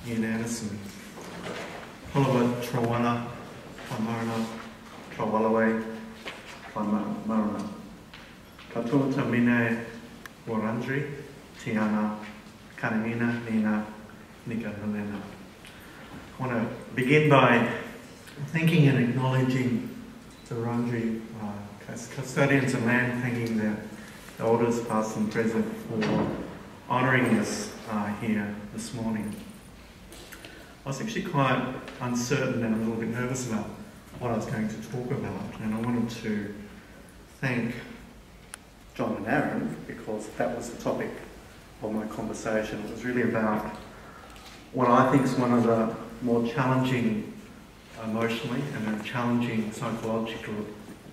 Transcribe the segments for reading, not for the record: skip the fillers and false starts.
unanimously. Holawa Trawana, Tamarana, Trawalawe, Marana. Katoa Tamine Warandri, Tiana, Kanamina, Nina, Nika, Helena. I want to begin by thanking and acknowledging the Wurundjeri custodians of land, thanking the elders past and present for honouring us here this morning. I was actually quite uncertain and a little bit nervous about what I was going to talk about, and I wanted to thank John and Aaron because that was the topic of my conversation. It was really about what I think is one of the more challenging emotionally and challenging psychological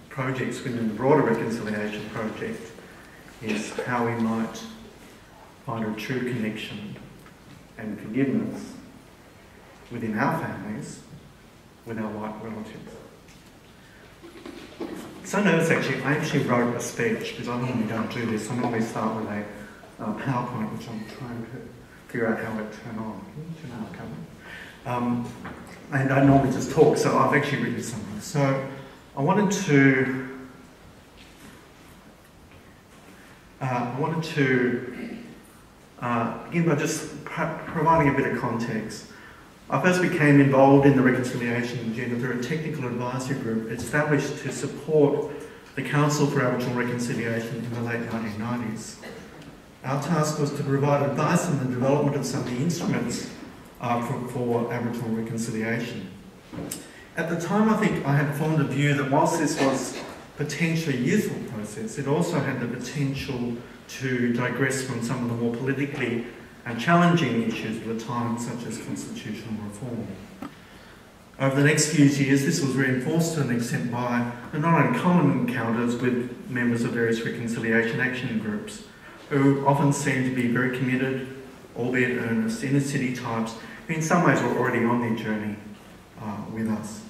projects within the broader reconciliation project is how we might find a true connection and forgiveness within our families with our white relatives. So nervous actually, I actually wrote a speech because I normally don't do this. I normally start with a PowerPoint, which I'm trying to figure out how it turn on. Can you turn on the camera? And I normally just talk, so I've actually written something. So I wanted to begin by just providing a bit of context. I first became involved in the reconciliation agenda through a technical advisory group established to support the Council for Aboriginal Reconciliation in the late 1990s. Our task was to provide advice on the development of some of the instruments for Aboriginal reconciliation. At the time, I think I had formed a view that whilst this was potentially a useful process, it also had the potential to digress from some of the more politically and challenging issues of the time, such as constitutional reform. Over the next few years, this was reinforced to an extent by the not uncommon encounters with members of various reconciliation action groups, who often seemed to be very committed, albeit earnest, inner city types, who in some ways were already on their journey with us.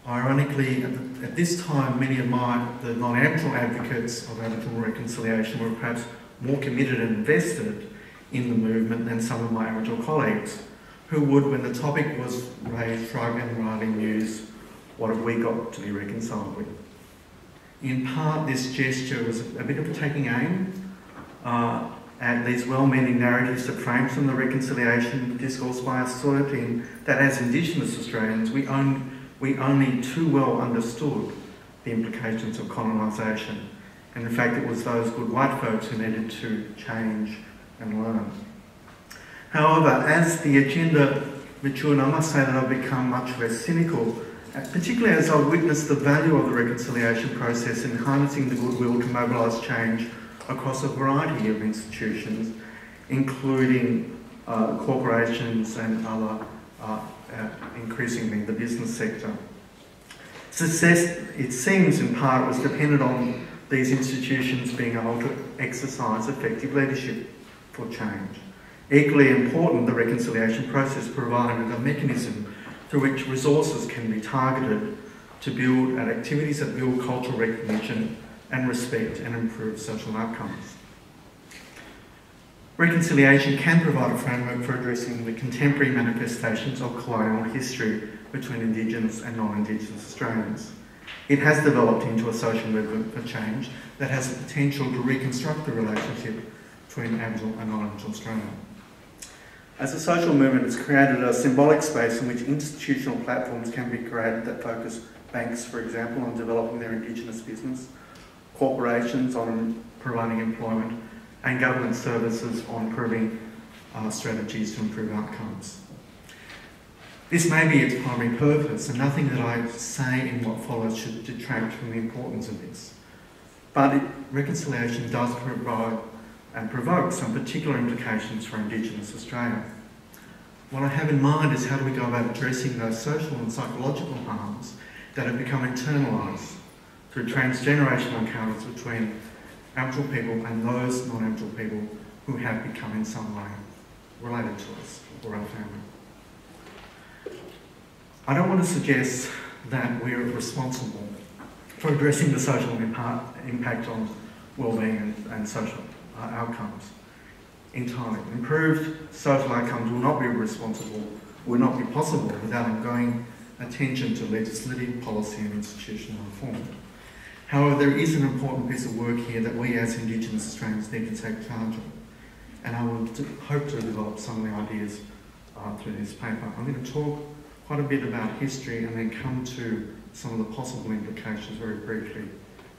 Ironically, at this time, many of the non-Aboriginal advocates of Aboriginal reconciliation were perhaps more committed and invested in the movement than some of my Aboriginal colleagues, who would, when the topic was raised, shrug and rightly muse, what have we got to be reconciled with? In part, this gesture was a bit of a taking aim at these well-meaning narratives that frame some of the reconciliation discourse by asserting that as Indigenous Australians, we only too well understood the implications of colonisation. And in fact, it was those good white folks who needed to change and learn. However, as the agenda matured, I must say that I've become much less cynical, particularly as I've witnessed the value of the reconciliation process in harnessing the goodwill to mobilise change across a variety of institutions, including corporations and other, increasingly the business sector. Success, it seems, in part was dependent on these institutions being able to exercise effective leadership for change. Equally important, the reconciliation process provided a mechanism through which resources can be targeted to build at activities that build cultural recognition and respect and improve social outcomes. Reconciliation can provide a framework for addressing the contemporary manifestations of colonial history between Indigenous and non-Indigenous Australians. It has developed into a social movement for change that has the potential to reconstruct the relationship between Aboriginal and non-Aboriginal Australia. As a social movement, it's created a symbolic space in which institutional platforms can be created that focus banks, for example, on developing their Indigenous business, corporations on providing employment, and government services on improving strategies to improve outcomes. This may be its primary purpose, and nothing that I say in what follows should detract from the importance of this. But reconciliation does provide and provoke some particular implications for Indigenous Australia. What I have in mind is how do we go about addressing those social and psychological harms that have become internalised through transgenerational encounters between Aboriginal people and those non-Aboriginal people who have become in some way related to us or our family. I don't want to suggest that we're responsible for addressing the social impact on well-being and social outcomes. entirely. Improved social outcomes will not be possible without ongoing attention to legislative, policy and institutional reform. However, there is an important piece of work here that we as Indigenous Australians need to take charge of, and I will hope to develop some of the ideas through this paper. I'm going to talk quite a bit about history and then come to some of the possible implications very briefly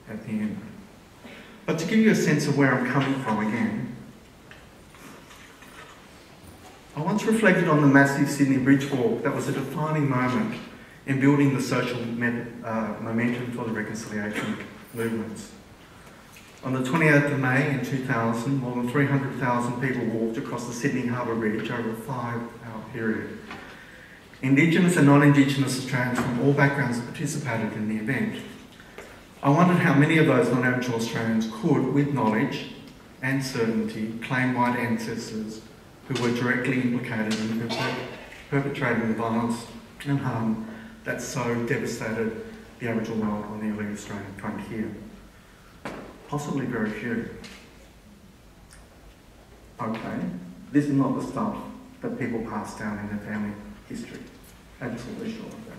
at the end. But to give you a sense of where I'm coming from again, I once reflected on the massive Sydney Bridge walk that was a defining moment in building the social momentum for the reconciliation movements. On the 28th of May in 2000, more than 300,000 people walked across the Sydney Harbour Bridge over a 5-hour period. Indigenous and non-Indigenous Australians from all backgrounds participated in the event. I wondered how many of those non-Aboriginal Australians could, with knowledge and certainty, claim white ancestors who were directly implicated in perpetrating the violence and harm that so devastated the Aboriginal world on the early Australian frontier. Possibly very few. Okay, this is not the stuff that people pass down in their family history. Absolutely sure of that.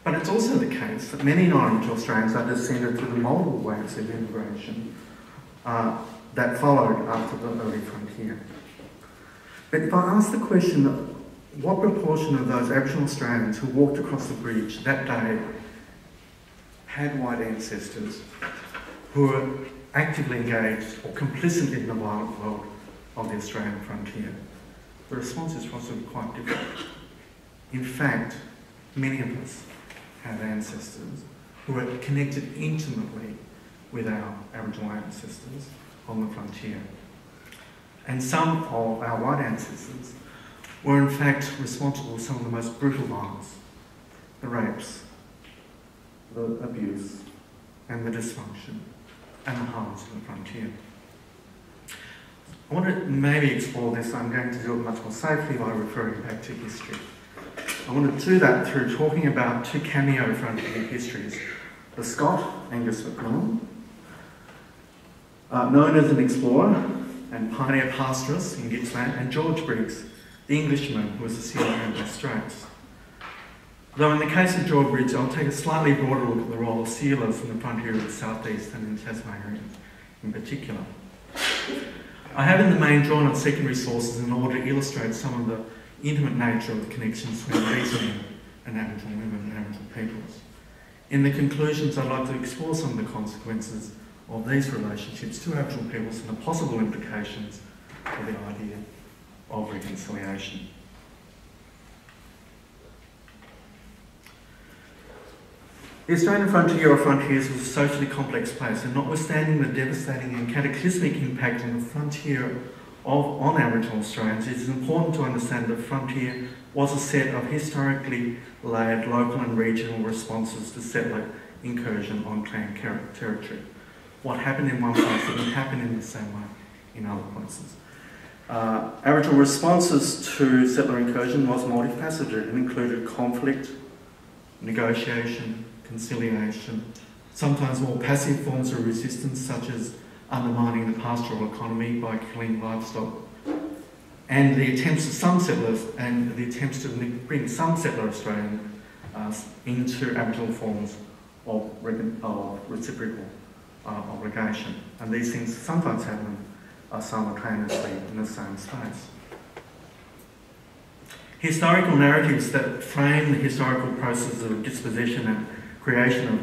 But it's also the case that many non-Aboriginal Australians are descended through the multiple waves of immigration that followed after the early frontier. But if I ask the question, what proportion of those Aboriginal Australians who walked across the bridge that day had white ancestors who were actively engaged or complicit in the violent world of the Australian frontier? The response is possibly quite different. In fact, many of us have ancestors who are connected intimately with our Aboriginal ancestors on the frontier. And some of our white ancestors were in fact responsible for some of the most brutal violence, the rapes, the abuse, and the dysfunction, and the harms of the frontier. I want to maybe explore this. I'm going to do it much more safely by referring back to history. I want to do that through talking about two cameo frontier histories. The Scot, Angus MacMillan, known as an explorer and pioneer pastoralist in Gippsland, and George Briggs, the Englishman who was a sealer in the Straits. Though in the case of George Briggs, I'll take a slightly broader look at the role of sealers in the frontier of the southeast and in Tasmania in particular. I have in the main drawn on secondary sources in order to illustrate some of the intimate nature of the connections between these men and Aboriginal women and Aboriginal peoples. In the conclusions, I'd like to explore some of the consequences of these relationships to Aboriginal peoples and the possible implications for the idea of reconciliation. The Australian frontier or frontiers was a socially complex place, and notwithstanding the devastating and cataclysmic impact on the frontier on Aboriginal Australians, it is important to understand that the frontier was a set of historically layered local and regional responses to settler incursion on clan territory. What happened in one place didn't happen in the same way in other places. Aboriginal responses to settler incursion was multifaceted and included conflict, negotiation, conciliation, sometimes more passive forms of resistance such as undermining the pastoral economy by killing livestock, and the attempts of some settlers and the attempts to bring some settler Australians into Aboriginal forms of reciprocal obligation. And these things sometimes happen simultaneously in the same space. Historical narratives that frame the historical process of dispossession and creation of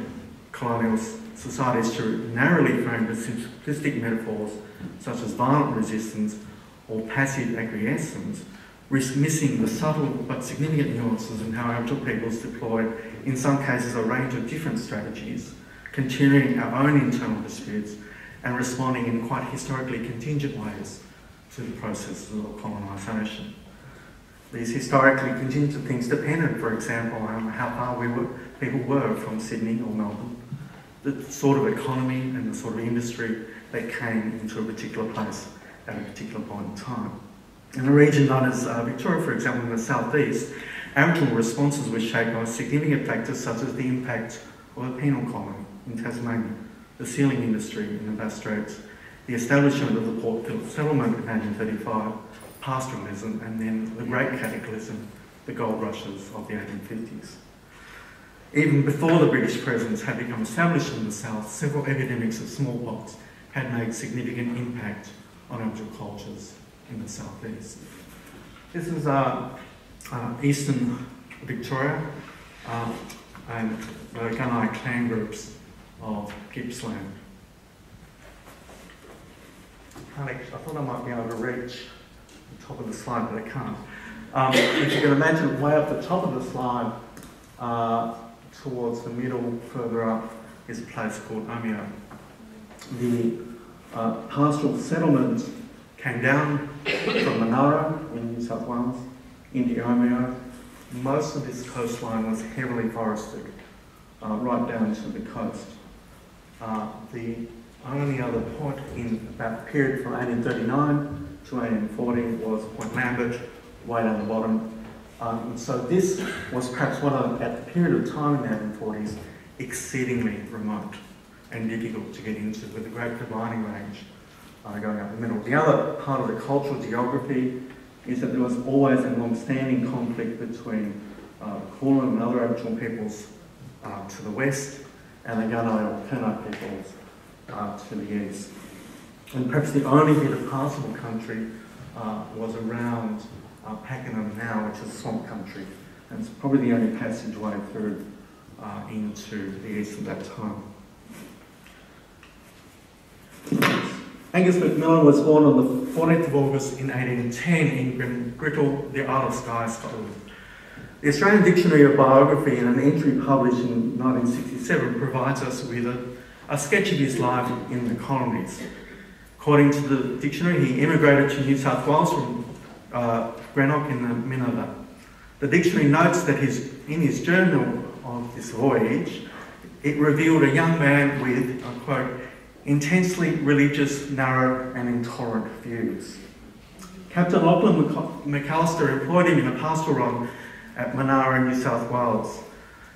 colonial societies through narrowly framed but simplistic metaphors such as violent resistance or passive acquiescence risk missing the subtle but significant nuances in how Aboriginal peoples deployed, in some cases, a range of different strategies, continuing our own internal disputes and responding in quite historically contingent ways to the processes of colonisation. These historically contingent things depended, for example, on how far people were from Sydney or Melbourne, the sort of economy and the sort of industry that came into a particular place at a particular point in time. In a region known as Victoria, for example, in the southeast, Aboriginal responses were shaped by significant factors such as the impact of a penal colony in Tasmania, the sealing industry in the Bass Straits, the establishment of the Port Phillip settlement in 1835, pastoralism, and then the Great Cataclysm, the gold rushes of the 1850s. Even before the British presence had become established in the south, several epidemics of smallpox had made significant impact on Aboriginal cultures in the southeast. This is eastern Victoria and the Gunai clan groups of Gippsland. I thought I might be able to reach the top of the slide, but I can't. If you can imagine, way up the top of the slide, towards the middle, further up, is a place called Omeo. The pastoral settlement came down from Murrup in New South Wales into Omeo. Most of this coastline was heavily forested, right down to the coast. The only other point in that period from 1839 to 1840 was Point Lambert, way down the bottom. So this was perhaps one of, at the period of time in the 1840s, exceedingly remote and difficult to get into, with a great dividing range going up the middle. The other part of the cultural geography is that there was always a long-standing conflict between Kulin and other Aboriginal peoples to the west, and the Gunai or Kurnai peoples to the east. And perhaps the only bit of passable country was around Pakenham now, which is swamp country, and it's probably the only passageway through into the east at that time. Angus McMillan was born on the 14th of August in 1810 in Grittle, the Isle of Skye, Scotland. The Australian Dictionary of Biography, in an entry published in 1967, provides us with a sketch of his life in the colonies. According to the dictionary, he immigrated to New South Wales from Greenock in the Minerva. The dictionary notes that in his journal of this voyage, it revealed a young man with, I quote, intensely religious, narrow and intolerant views. Captain Lachlan McAllister employed him in a pastoral role at Monara, New South Wales.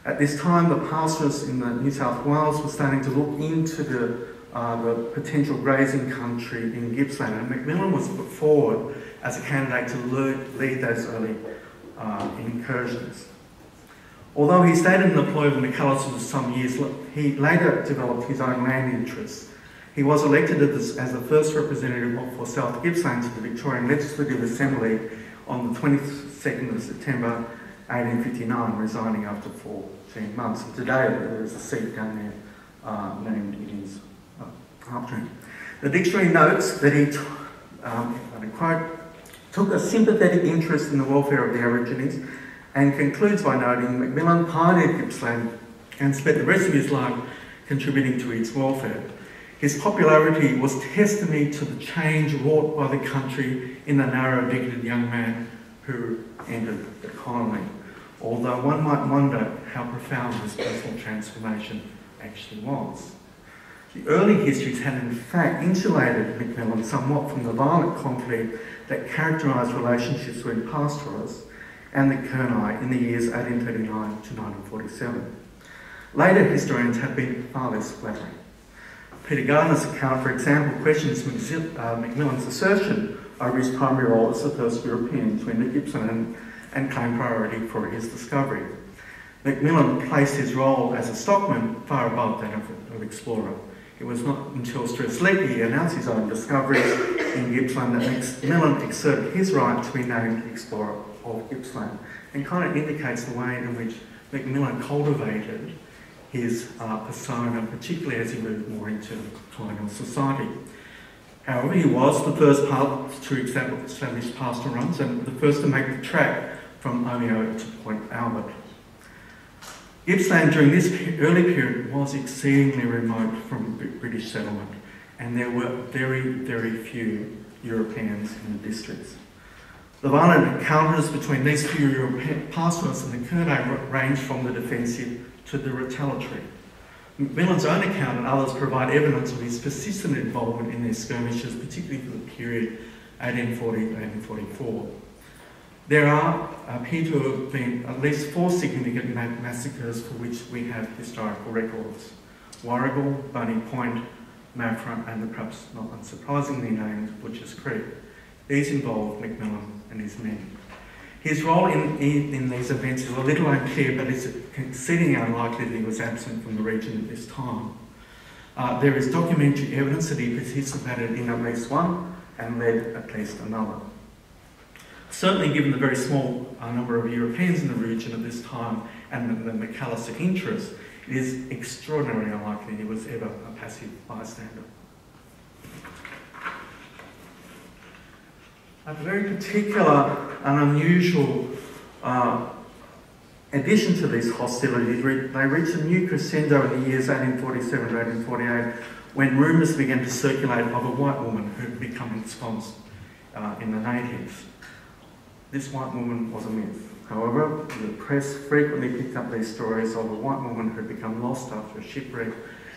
At this time, the pastoralists in the New South Wales were starting to look into the potential grazing country in Gippsland, and McMillan was put forward as a candidate to lead those early incursions. Although he stayed in the employ of McAllister for some years, he later developed his own land interests. He was elected as the first representative for South Gippsland to the Victorian Legislative Assembly on the 22nd of September 1859, resigning after 14 months. And today there is a seat down there named in his after him. The dictionary notes that he, I quote, took a sympathetic interest in the welfare of the Aborigines, and concludes by noting McMillan pioneered Gippsland and spent the rest of his life contributing to its welfare. His popularity was testimony to the change wrought by the country in the narrow, bigoted young man who entered the colony, although one might wonder how profound this personal transformation actually was. The early histories had in fact insulated McMillan somewhat from the violent conflict that characterised relationships between pastoralists and the Kurnai in the years 1839 to 1947. Later historians have been far less flattering. Peter Gardner's account, for example, questions McMillan's assertion over his primary role as the first European to enter Gippsland and claimed priority for his discovery. McMillan placed his role as a stockman far above that of explorer. It was not until Stuart Leakey announced his own discoveries in Gippsland that McMillan exerted his right to be named explorer of Gippsland, and kind of indicates the way in which McMillan cultivated his persona, particularly as he moved more into colonial society. However, he was the first to establish pastoral runs and the first to make the trek from Omeo to Point Albert. Gippsland during this early period was exceedingly remote from British settlement, and there were very, very few Europeans in the districts. The violent encounters between these few European pastoralists and the Kurnai ranged from the defensive to the retaliatory. McMillan's own account and others provide evidence of his persistent involvement in their skirmishes, particularly for the period 1840-1844. There appear to have been at least 4 significant massacres for which we have historical records: Warrigal, Bunny Point, Maffra and the perhaps not unsurprisingly named Butcher's Creek. These involved McMillan and his men. His role in these events is a little unclear, but it's exceedingly unlikely that he was absent from the region at this time. There is documentary evidence that he participated in at least one and led at least another. Certainly, given the very small number of Europeans in the region at this time and the McAllister interest, it is extraordinarily unlikely he was ever a passive bystander. A very particular and unusual addition to these hostilities, they reached a new crescendo in the years 1847 to 1848 when rumours began to circulate of a white woman who had become ensconced in the natives. This white woman was a myth. However, the press frequently picked up these stories of a white woman who had become lost after a shipwreck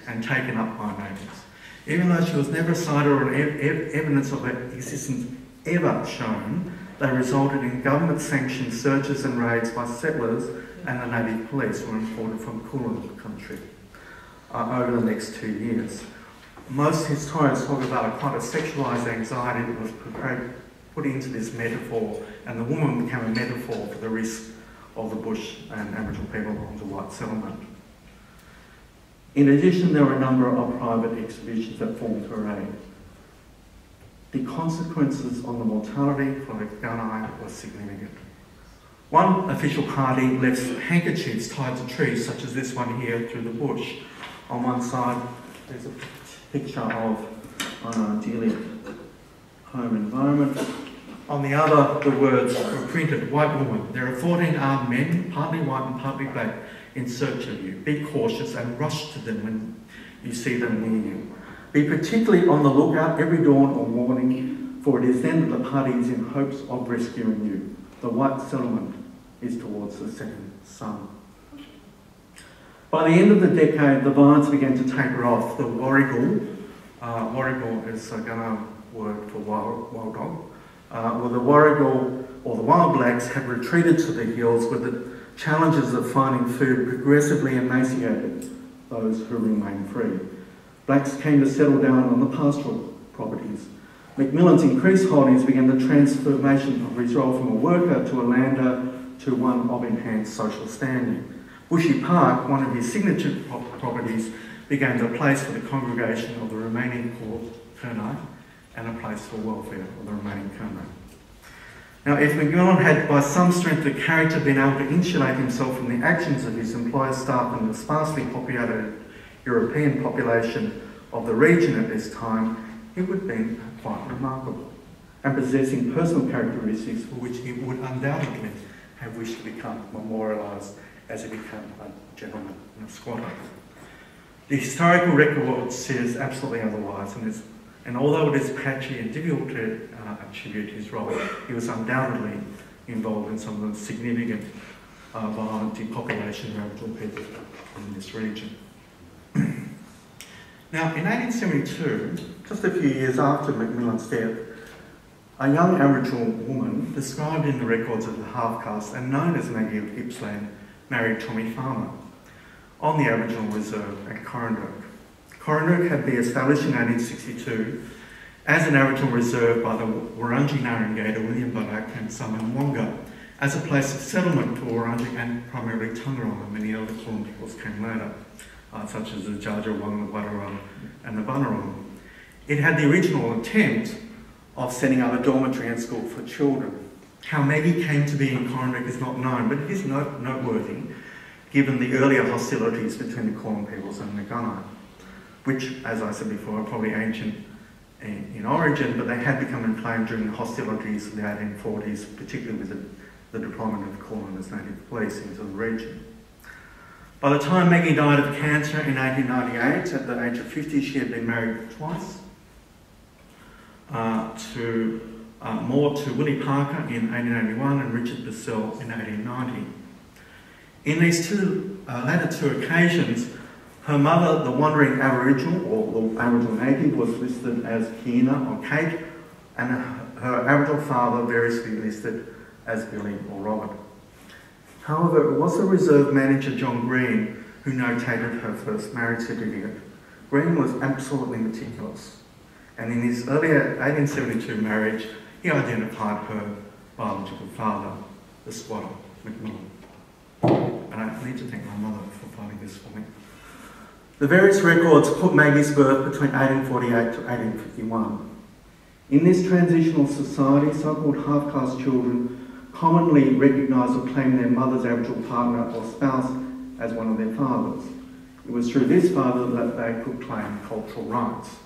and taken up by natives. Even though she was never sighted or evidence of her existence ever shown, they resulted in government-sanctioned searches and raids by settlers, and the native police were imported from Kulin country over the next 2 years. Most historians talk about quite a sexualised anxiety that was put into this metaphor, and the woman became a metaphor for the risk of the bush and Aboriginal people on the white settlement. In addition, there were a number of private exhibitions that formed her aid. The consequences on the mortality for the gunite were significant. One official party left handkerchiefs tied to trees, such as this one here, through the bush. On one side, there's a picture of an idyllic home environment. On the other, the words were printed, "White woman, there are 14 armed men, partly white and partly black, in search of you. Be cautious and rush to them when you see them near you. Be particularly on the lookout every dawn or morning, for it is then that the party is in hopes of rescuing you. The white settlement is towards the setting sun." By the end of the decade, the violence began to taper off. The Warrigal is a Gunnar word for wild dog. The Warrigal, or the wild blacks, had retreated to the hills where the challenges of finding food progressively emaciated those who remained free. Blacks came to settle down on the pastoral properties. McMillan's increased holdings began the transformation of his role from a worker to a lander to one of enhanced social standing. Bushy Park, one of his signature properties, became the place for the congregation of the remaining Kurnai and a place for welfare of the remaining Kurnai. Now, if McMillan had by some strength of character been able to insulate himself from the actions of his employer staff and the sparsely populated European population of the region at this time, he would have been quite remarkable and possessing personal characteristics for which he would undoubtedly have wished to become memorialised as he became a gentleman and a squatter. The historical record says absolutely otherwise, and although it is patchy and difficult to attribute his role, he was undoubtedly involved in some of the significant violent depopulation of Aboriginal people in this region. Now, in 1872, just a few years after McMillan's death, a young Aboriginal woman, described in the records as a half-caste and known as Maggie of Gippsland, married Tommy Farmer on the Aboriginal Reserve at Corranderk. Corranderk had been established in 1862 as an Aboriginal Reserve by the Wurundjeri Narragansett, William Barak and Simon Wonga, as a place of settlement for Wurundjeri and primarily Taungurung. Many other Kulin peoples came later, such as the Djadjawang, the Wadawurrung and the Bunurong. It had the original attempt of setting up a dormitory and school for children. How Maggie came to be in Corranderk is not known, but it is noteworthy given the earlier hostilities between the Kulin peoples and the Gunai, which, as I said before, are probably ancient in origin, but they had become inflamed during the hostilities of the 1840s, particularly with the deployment of Kulin as native police into the region. By the time Maggie died of cancer in 1898, at the age of 50, she had been married twice, to Willie Parker in 1881 and Richard Bissell in 1890. In these latter two occasions, her mother, the wandering Aboriginal, or the Aboriginal native, was listed as Kina or Kate, and her Aboriginal father variously listed as Billy or Robert. However, it was the reserve manager, John Green, who notated her first marriage certificate. Green was absolutely meticulous, and in his earlier 1872 marriage, he identified her biological father, the squatter, Macmillan. And I need to thank my mother for finding this for me. The various records put Maggie's birth between 1848 to 1851. In this transitional society, so-called half-caste children commonly recognise or claim their mother's Aboriginal partner or spouse as one of their fathers. It was through this father that they could claim cultural rights.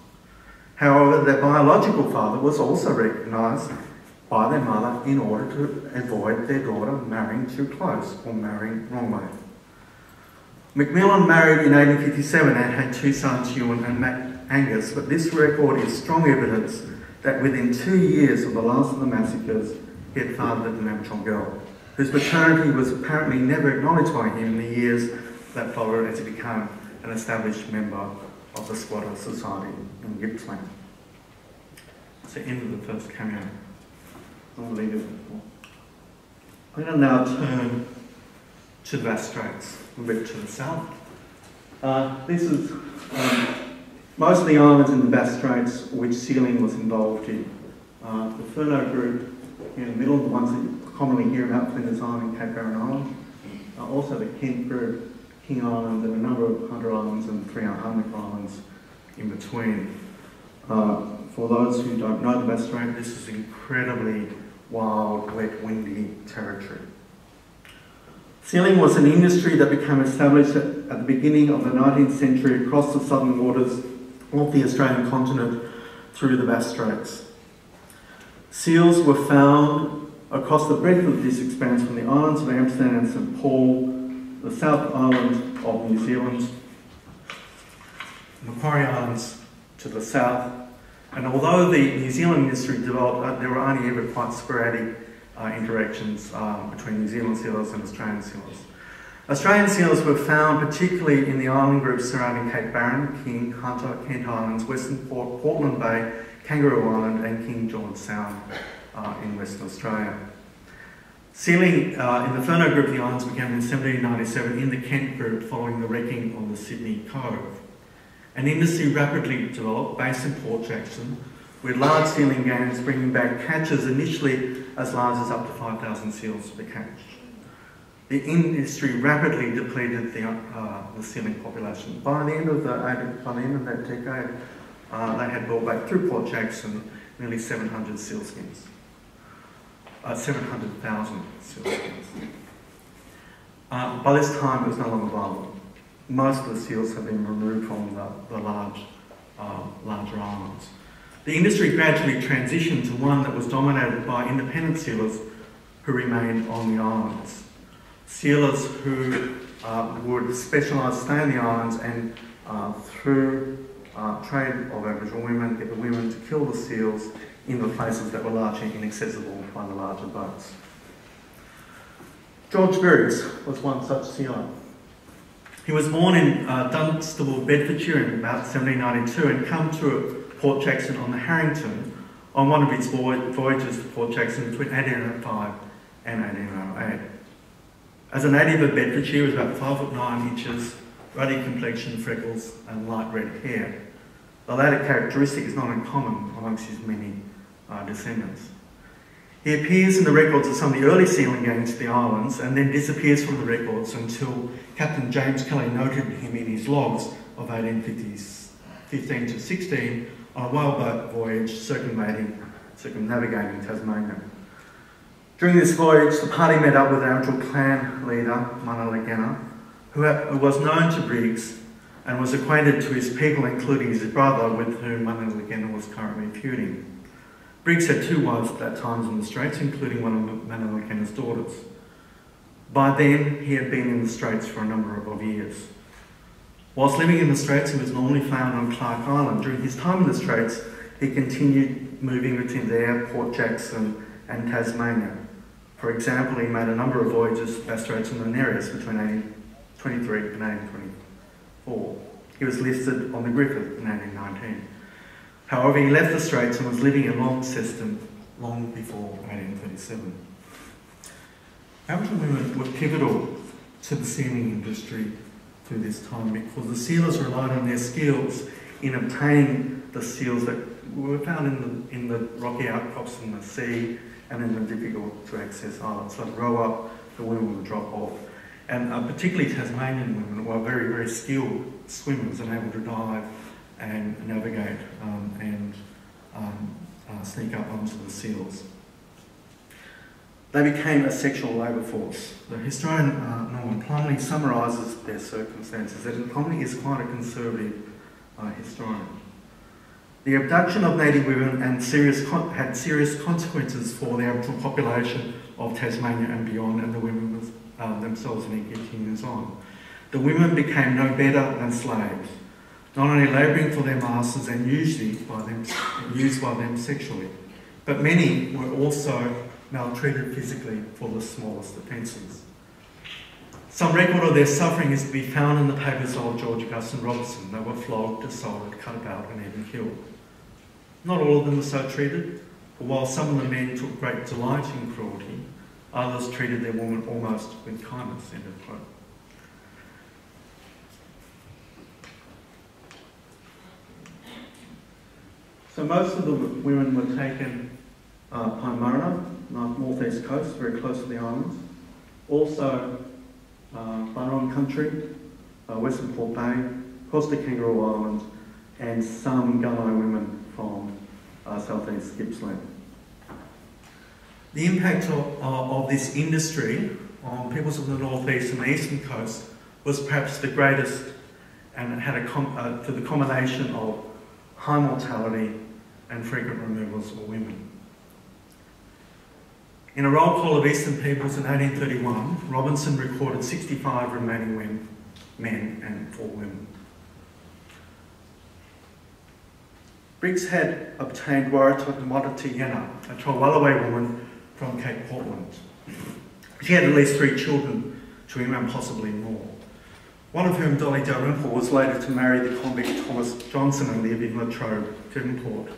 However, their biological father was also recognised by their mother in order to avoid their daughter marrying too close or marrying the wrong way. Macmillan married in 1857 and had two sons, Ewan and Angus, but this record is strong evidence that within 2 years of the last of the massacres, he had fathered an Aboriginal girl, whose paternity was apparently never acknowledged by him in the years that followed as he became an established member of the squatter society in Gippsland. That's the end of the first cameo. I'll leave it before. I'm going to now turn to the Bass Straits, a bit to the south. This is most of the islands in the Bass Straits which sealing was involved in. The Furneaux group in the middle, the ones that you commonly hear about, Flinders Island and Cape Barren Island. Also the Kent group, King Island, and a number of Hunter Islands and 3 Arctic Islands in between. For those who don't know the Bass Strait, this is incredibly wild, wet, windy territory. Sealing was an industry that became established at the beginning of the 19th century across the southern waters of the Australian continent through the Bass Straits. Seals were found across the breadth of this expanse from the islands of Amsterdam and St Paul, the South Island of New Zealand, Macquarie Islands to the south. And although the New Zealand industry developed, there were only ever quite sporadic interactions between New Zealand sealers and Australian sealers. Australian sealers were found particularly in the island groups surrounding Cape Barren, King, Hunter, Kent Islands, Western Port, Portland Bay, Kangaroo Island and King George Sound in Western Australia. Sealing in the Furneaux group of the islands began in 1797 in the Kent group following the wrecking of the Sydney Cove. An industry rapidly developed based in Port Jackson with large sealing gangs bringing back catches initially as large as up to 5,000 seals per catch. The industry rapidly depleted the sealing population. By the end of that decade, they had brought back through Port Jackson nearly 700 seal skins. 700,000 seal skins. By this time, it was no longer viable. Most of the seals have been removed from the larger islands. The industry gradually transitioned to one that was dominated by independent sealers who remained on the islands. Sealers who would specialise, stay in the islands and through trade of Aboriginal women, get the women to kill the seals in the places that were largely inaccessible by the larger boats. George Briggs was one such sealer. He was born in Dunstable, Bedfordshire in about 1792 and come to Port Jackson on the Harrington on one of his voyages to Port Jackson between 1805 and 1808. As a native of Bedfordshire, he was about 5'9" inches, ruddy complexion, freckles and light red hair. The latter characteristic is not uncommon amongst his many descendants. He appears in the records of some of the early sealing gangs to the islands and then disappears from the records until Captain James Kelly noted him in his logs of 1815 to 16 on a whaleboat voyage circumnavigating Tasmania. During this voyage, the party met up with Aboriginal clan leader, Manalagenna, who was known to Briggs and was acquainted to his people, including his brother, with whom Manalagenna was currently feuding. Briggs had 2 wives at that time in the Straits, including one of Manalagenna's daughters. By then, he had been in the Straits for a number of years. Whilst living in the Straits, he was normally found on Clark Island. During his time in the Straits, he continued moving between there, Port Jackson and Tasmania. For example, he made a number of voyages to Bass Straits and the Nereus between 1823 and 1824. He was listed on the Griffith in 1819. However, he left the Straits and was living in Launceston long before 1837. Aboriginal women were pivotal to the sealing industry through this time, because the sealers relied on their skills in obtaining the seals that were found in the rocky outcrops in the sea and in the difficult to access islands. So they'd row up, the women would drop off. And particularly Tasmanian women were very, very skilled swimmers and able to dive and navigate and sneak up onto the seals. They became a sexual labour force. The historian Norman Plumley summarises their circumstances, and Plumley is quite a conservative historian. The abduction of native women had serious consequences for the Aboriginal population of Tasmania and beyond, and the women themselves, and it continues on. The women became no better than slaves, not only labouring for their masters and usually used by them sexually, but many were also maltreated physically for the smallest offences. Some record of their suffering is to be found in the papers of George Augustine Robertson. They were flogged, assaulted, cut about and even killed. Not all of them were so treated, but while some of the men took great delight in cruelty, others treated their women almost with kindness, end of quote. So most of the women were taken by Murrup, north-east coast, very close to the islands. Also Barak country, Western Port Bay, Costa Kangaroo Island, and some Gunai women from southeast Gippsland. The impact of this industry on peoples of the northeast and the eastern coast was perhaps the greatest, and it had to the combination of high mortality and frequent removals of women. In a roll call of eastern peoples in 1831, Robinson recorded 65 remaining men and 4 women. Briggs had obtained Warratottamata Yena, a Trawallaway woman from Cape Portland. She had at least 3 children to him and possibly more, one of whom, Dolly Dalrymple, was later to marry the convict Thomas Johnson and live in Latrobe, Devonport.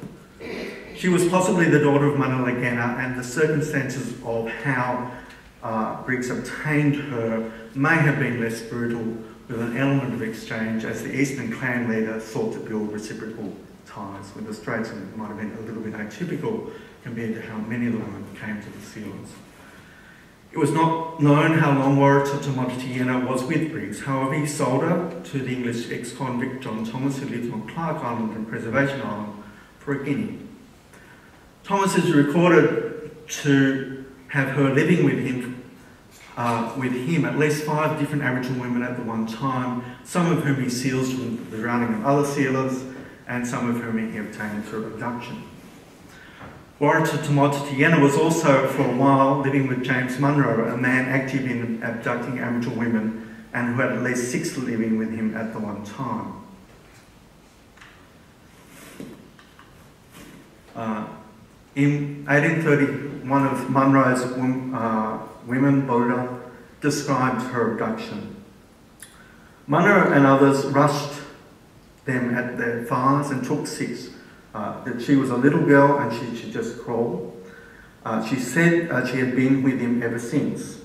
She was possibly the daughter of Manalagena, and the circumstances of how Briggs obtained her may have been less brutal, with an element of exchange, as the Eastern clan leader sought to build reciprocal ties with the Straits, and it might have been a little bit atypical compared to how many of the women came to the sealers. It was not known how long Warratottamata Yena was with Briggs. However, he sold her to the English ex-convict John Thomas, who lived on Clark Island and Preservation Island, for a guinea. Thomas is recorded to have her living with him at least 5 different Aboriginal women at the one time, some of whom he seals from the drowning of other sealers, and some of whom he obtained through abduction. Warratottamata Yena was also, for a while, living with James Munro, a man active in abducting Aboriginal women and who had at least 6 living with him at the one time. In 1830, one of Munro's women, Boda, described her abduction. Munro and others rushed them at their fires and took 6. That she was a little girl and she should just crawl. She said she had been with him ever since.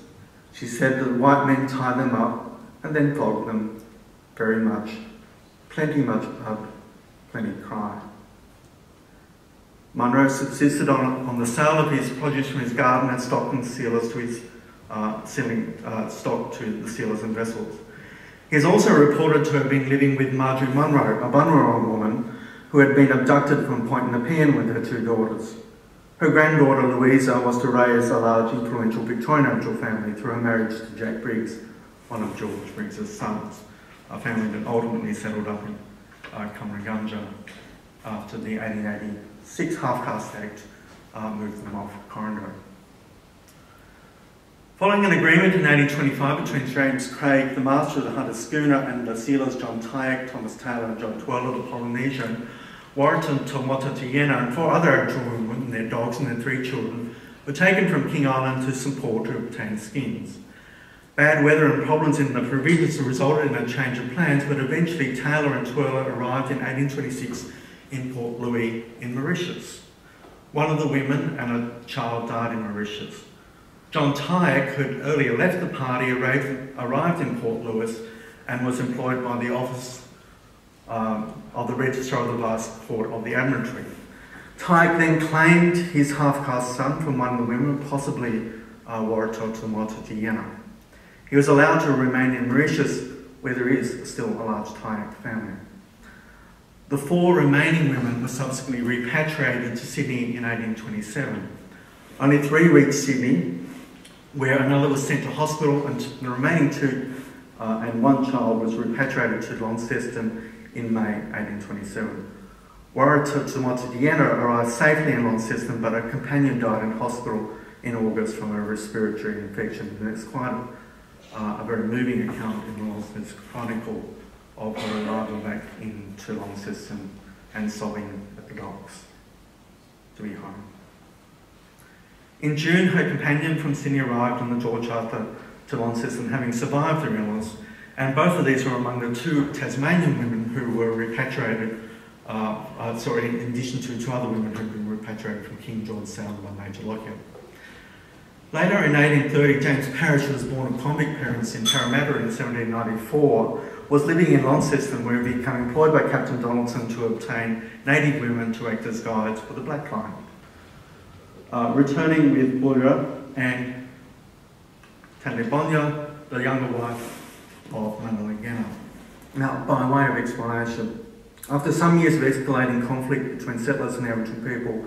She said that the white men tied them up and then flogged them very much. Plenty much blood, plenty cry. Munro subsisted on the sale of his produce from his garden and stock and sealers to his stock to the sealers and vessels. He is also reported to have been living with Marjorie Munro, a Bunurong woman who had been abducted from Point Nepean with her 2 daughters. Her granddaughter Louisa was to raise a large influential Victorian Aboriginal family through her marriage to Jack Briggs, one of George Briggs's sons, a family that ultimately settled up in Cummeragunja after the 1886 Half-Caste Act moved them off Corrindo. Following an agreement in 1825 between James Craig, the master of the Hunter schooner, and the sealers John Tyack, Thomas Taylor and John Twirler, the Polynesian, Warratottamata Yena and 4 other Aboriginal women, their dogs and their 3 children, were taken from King Island to St Paul to obtain skins. Bad weather and problems in the provisions resulted in a change of plans, but eventually Taylor and Twirler arrived in 1826 in Port Louis in Mauritius. One of the women and a child died in Mauritius. John Tyack, who had earlier left the party, arrived in Port Louis and was employed by the Office of the Registrar of the Vice Court of the Admiralty. Tighe then claimed his half-caste son from one of the women, possibly Warata Tumata Tiena. He was allowed to remain in Mauritius, where there is still a large Thai family. The 4 remaining women were subsequently repatriated to Sydney in 1827. Only 3 reached Sydney, where another was sent to hospital, and the remaining 2 and 1 child was repatriated to Launceston in May 1827. Warata Tumata Tiena arrived safely in Launceston, but her companion died in hospital in August from a respiratory infection. And it's quite a very moving account in the Launceston Chronicle of her arrival back into Launceston and sobbing at the docks to be home. In June, her companion from Sydney arrived on the George Arthur to Launceston, having survived her illness, and both of these were among the 2 Tasmanian women who were repatriated, in addition to 2 other women who had been repatriated from King George Sound by Major Lockyer. Later in 1830, James Parrish, who was born of convict parents in Parramatta in 1794, was living in Launceston, where he became employed by Captain Donaldson to obtain native women to act as guides for the Black Line. Returning with Murrup and Tanlibonya, the younger wife of Manalangena. Now, by way of explanation, after some years of escalating conflict between settlers and Aboriginal people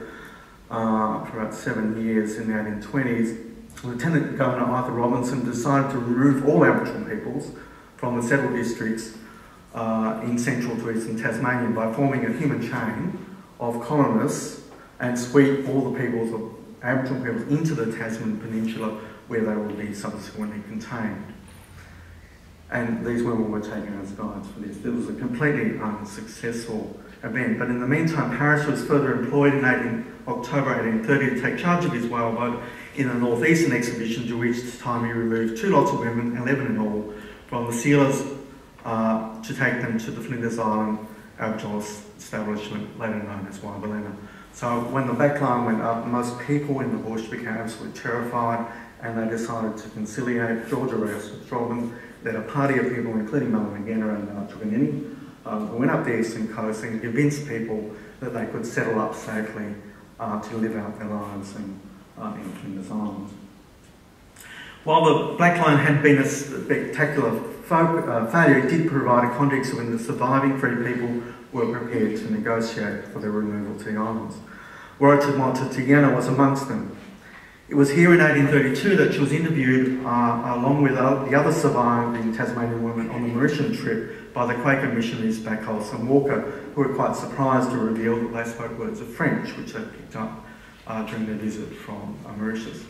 for about 7 years in the 1820s, Lieutenant Governor Arthur Robinson decided to remove all Aboriginal peoples from the settled districts in central to eastern Tasmania by forming a human chain of colonists and sweep all the peoples of Aboriginal peoples into the Tasman Peninsula, where they will be subsequently contained. And these women were taken as guides for this. It was a completely unsuccessful event, but in the meantime, Parrish was further employed in October 1830 to take charge of his whaleboat in a northeastern expedition, to which time he removed 2 lots of women, 11 in all, from the sealers to take them to the Flinders Island Aboriginal establishment, later known as Wabalena. So when the Black Line went up, most people in the bush became absolutely terrified, and they decided to conciliate. George Robin led a party of people, including Manalangena and Truganini, who went up the eastern coast and convinced people that they could settle up safely to live out their lives in Flinders Island. While the Black Line had been a spectacular failure, it did provide a context when the surviving free people were prepared to negotiate for their removal to the islands. Warata Tiena was amongst them. It was here in 1832 that she was interviewed along with the other surviving Tasmanian women on the Mauritian trip by the Quaker missionaries Backhulst and Walker, who were quite surprised to reveal that they spoke words of French, which they picked up during their visit from Mauritius.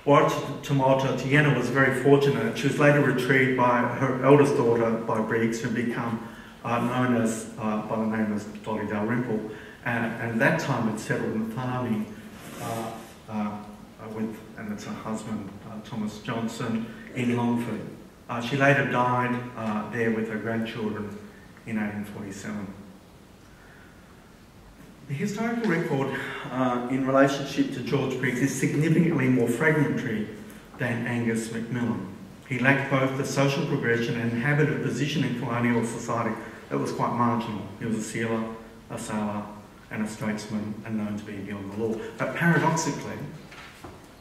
Warata Tiena was very fortunate. She was later retrieved by her eldest daughter, by Briggs, who became known as, by the name as Dolly Dalrymple, and at that time had settled in farming and it's her husband, Thomas Johnson, in Longford. She later died there with her grandchildren in 1847. The historical record in relationship to George Briggs is significantly more fragmentary than Angus McMillan. He lacked both the social progression and inhabited a position in colonial society that was quite marginal. He was a sealer, a sailor, and a statesman, and known to be beyond the law. But paradoxically,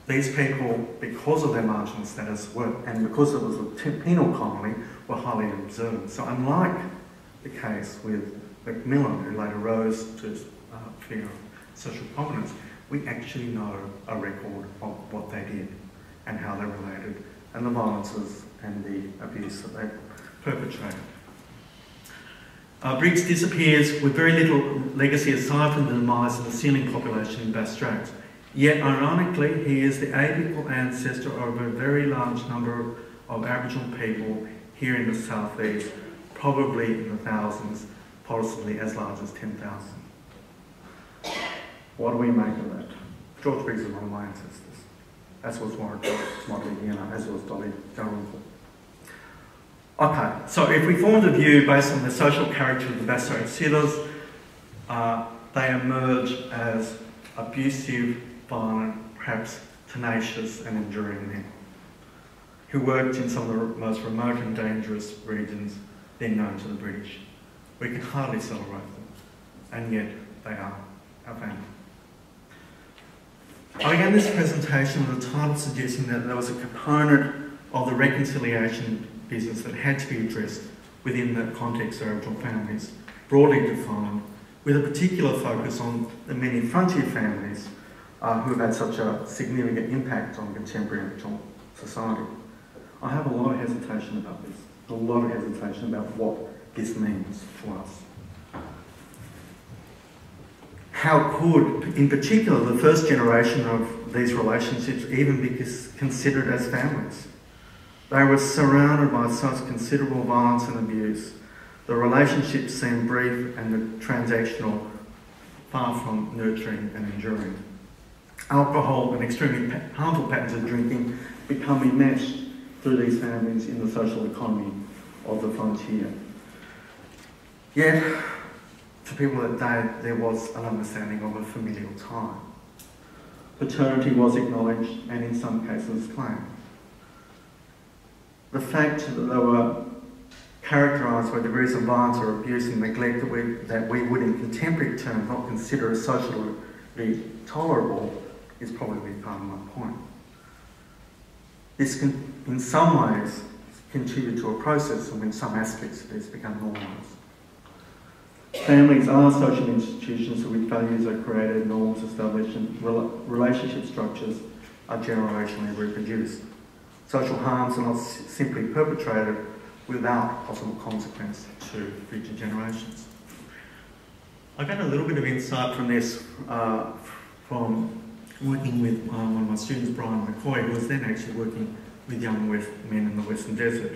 these people, because of their marginal status, and because it was a penal colony, were highly observant. So unlike the case with McMillan, who later rose to figure of social prominence, we actually know a record of what they did and how they related, and the violences and the abuse that they perpetrated. Briggs disappears with very little legacy aside from the demise of the sealing population in Bass Straits. Yet, ironically, he is the apical ancestor of a very large number of Aboriginal people here in the southeast, probably in the thousands, possibly as large as 10,000. What do we make of that? George Briggs is one of my ancestors, as was Warren Tiena, as was Dolly Dalrymple. Okay, so if we formed a view based on the social character of the Bass Straits sealers, they emerge as abusive, violent, perhaps tenacious and enduring men. who worked in some of the most remote and dangerous regions then known to the British. We can hardly celebrate them, and yet they are our family. I began this presentation with a title suggesting that there was a component of the reconciliation business that had to be addressed within the context of Aboriginal families, broadly defined, with a particular focus on the many frontier families who have had such a significant impact on contemporary Aboriginal society. I have a lot of hesitation about this, a lot of hesitation about what this means for us. How could, in particular, the first generation of these relationships even be considered as families? They were surrounded by such considerable violence and abuse. The relationships seemed brief and the transactional far from nurturing and enduring. Alcohol and extremely harmful patterns of drinking become enmeshed through these families in the social economy of the frontier. Yet, to people that day, there was an understanding of a familial tie. Paternity was acknowledged and in some cases claimed. The fact that they were characterised by degrees of violence or abuse and neglect that we would in contemporary terms not consider as socially tolerable is probably part of my point. This can, in some ways, contribute to a process in which some aspects of this become normalised. Families are social institutions through which values are created, norms established, and relationship structures are generationally reproduced. Social harms are not simply perpetrated without possible consequence to future generations. I got a little bit of insight from this from working with one of my students, Brian McCoy, who was then actually working with young men in the Western Desert,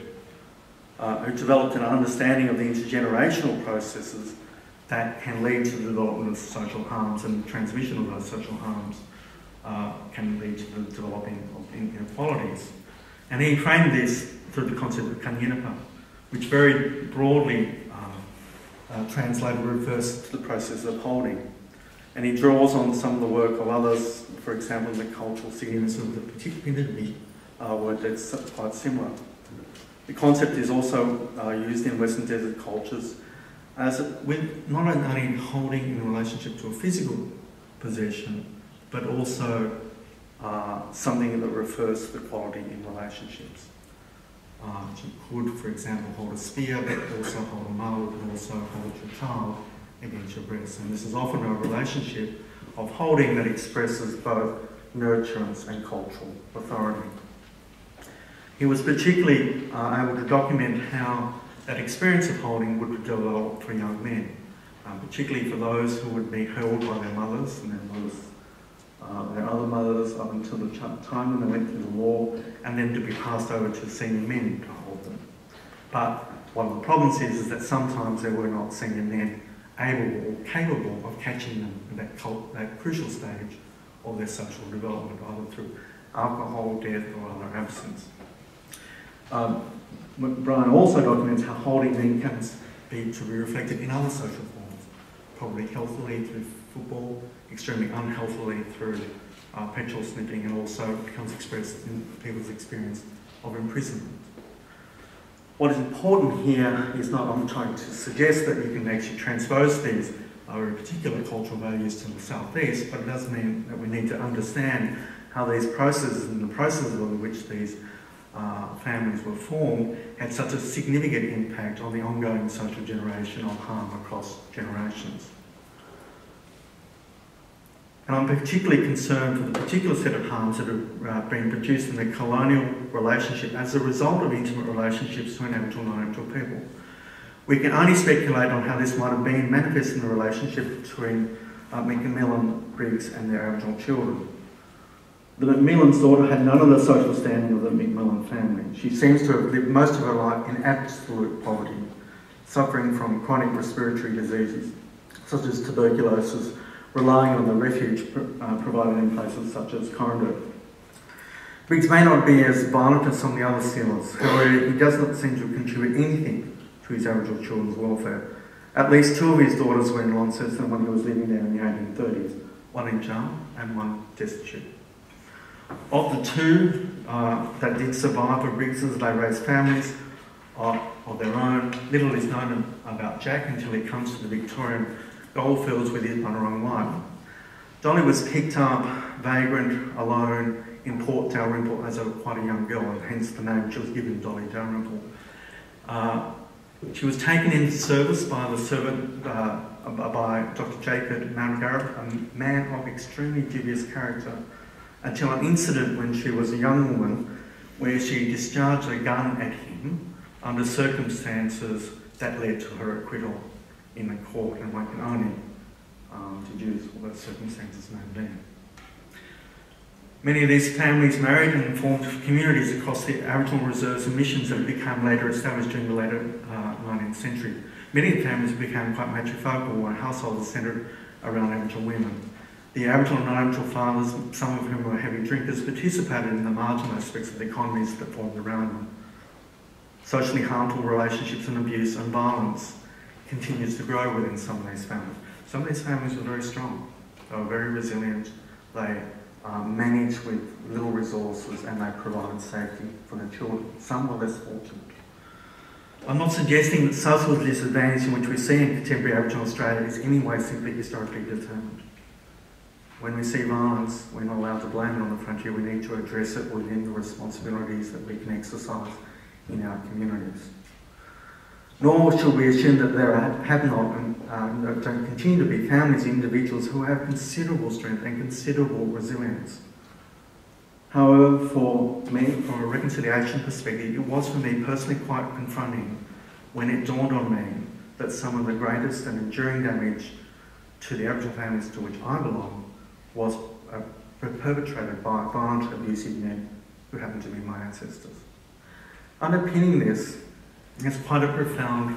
who developed an understanding of the intergenerational processes that can lead to the development of social harms, and transmission of those social harms can lead to the developing of inequalities. And he framed this through the concept of kanyinipa, which very broadly translated refers to the process of holding. And he draws on some of the work of others, for example, the cultural significance of the particularity work that's quite similar. The concept is also used in Western Desert cultures as with not only holding in relationship to a physical possession, but also something that refers to the quality in relationships. You could, for example, hold a spear, but also hold a mother, but also hold your child against your breast. And this is often a relationship of holding that expresses both nurturance and cultural authority. He was particularly able to document how that experience of holding would develop for young men, particularly for those who would be held by their mothers and their other mothers up until the time when they went through the law, and then to be passed over to senior men to hold them. But one of the problems is that sometimes they were not senior men able or capable of catching them at that crucial stage of their social development, either through alcohol, death, or other absence. Brian also documents how holding then can be to be reflected in other social forms, probably healthily through football, extremely unhealthily through petrol sniffing, and also becomes expressed in people's experience of imprisonment. What is important here is not, I'm trying to suggest that you can actually transpose these very particular cultural values to the southeast, but it does mean that we need to understand how these processes and the processes in which these families were formed had such a significant impact on the ongoing social generation of harm across generations. And I'm particularly concerned for the particular set of harms that have been produced in the colonial relationship as a result of intimate relationships between Aboriginal and non-Aboriginal people. We can only speculate on how this might have been manifest in the relationship between McMillan Briggs and their Aboriginal children. The McMillan's daughter had none of the social standing of the McMillan family. She seems to have lived most of her life in absolute poverty, suffering from chronic respiratory diseases, such as tuberculosis, relying on the refuge provided in places such as Corridor. Briggs may not be as violent as some of the other sealers, however, he does not seem to contribute anything to his Aboriginal children's welfare. At least two of his daughters were in Launceston when he was living there in the 1830s, one in jail and one destitute. Of the two, that did survive are reasons they raised families of their own. Little is known about Jack until he comes to the Victorian goldfields with his Bunurong wife. Dolly was picked up, vagrant, alone, in Port Dalrymple as quite a young girl, and hence the name she was given, Dolly Dalrymple. She was taken into service by the servant, by Dr. Jacob Murrup, a man of extremely dubious character, until an incident when she was a young woman where she discharged a gun at him under circumstances that led to her acquittal in the court, and one can only deduce what those circumstances may have been. Many of these families married and formed communities across the Aboriginal reserves and missions that became later established during the later 19th century. Many of the families became quite matrifocal, and households centred around Aboriginal women. The Aboriginal and non-Aboriginal fathers, some of whom were heavy drinkers, participated in the marginal aspects of the economies that formed around them. Socially harmful relationships and abuse and violence continues to grow within some of these families. Some of these families were very strong. They were very resilient. They managed with little resources, and they provided safety for their children. Some were less fortunate. I'm not suggesting that social disadvantage in which we see in contemporary Aboriginal Australia is in any way simply historically determined. When we see violence, we're not allowed to blame it on the frontier. We need to address it within the responsibilities that we can exercise in our communities. Nor should we assume that there have not and don't continue to be families, individuals who have considerable strength and considerable resilience. However, for me, from a reconciliation perspective, it was for me personally quite confronting when it dawned on me that some of the greatest and enduring damage to the Aboriginal families to which I belong was perpetrated by violent, abusive men who happened to be my ancestors. Underpinning this is quite a profound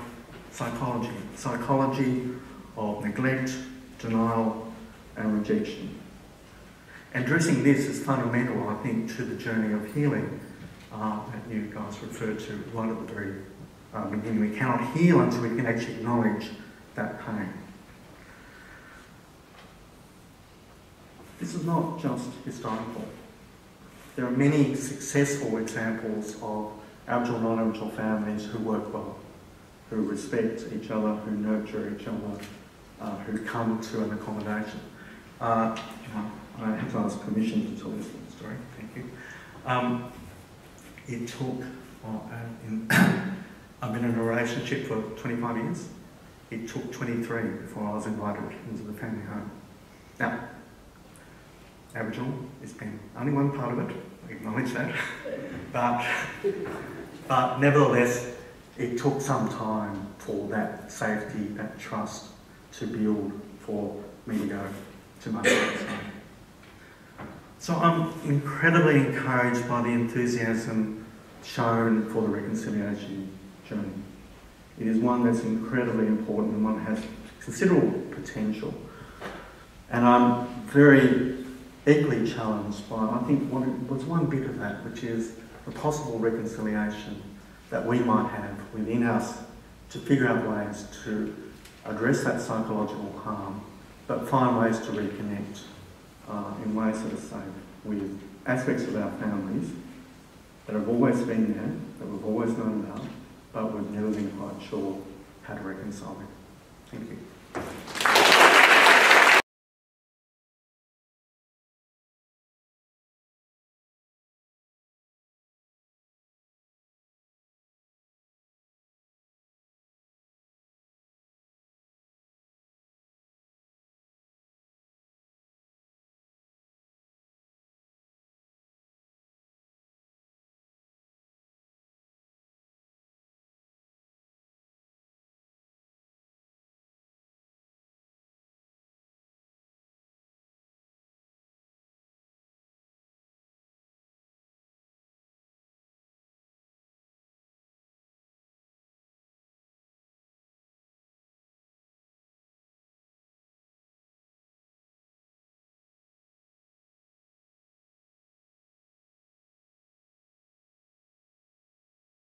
psychology of neglect, denial and rejection. Addressing this is fundamental, I think, to the journey of healing that you guys referred to right at the very beginning. We cannot heal until we can actually acknowledge that pain. This is not just historical. There are many successful examples of Aboriginal and non-Aboriginal families who work well, who respect each other, who nurture each other, who come to an accommodation. I have to ask permission to tell this little story. Thank you. It took, I've been in a relationship for 25 years. It took 23 before I was invited into the family home. Now, Aboriginal has been only one part of it, I acknowledge that, but nevertheless, it took some time for that safety, that trust to build for me to go to my parents' home. So I'm incredibly encouraged by the enthusiasm shown for the reconciliation journey. It is one that's incredibly important and one has considerable potential. And I'm very equally challenged by, I think, what's one bit of that, which is the possible reconciliation that we might have within us to figure out ways to address that psychological harm, but find ways to reconnect in ways that are safe with aspects of our families that have always been there, that we've always known about, but we've never been quite sure how to reconcile them. Thank you.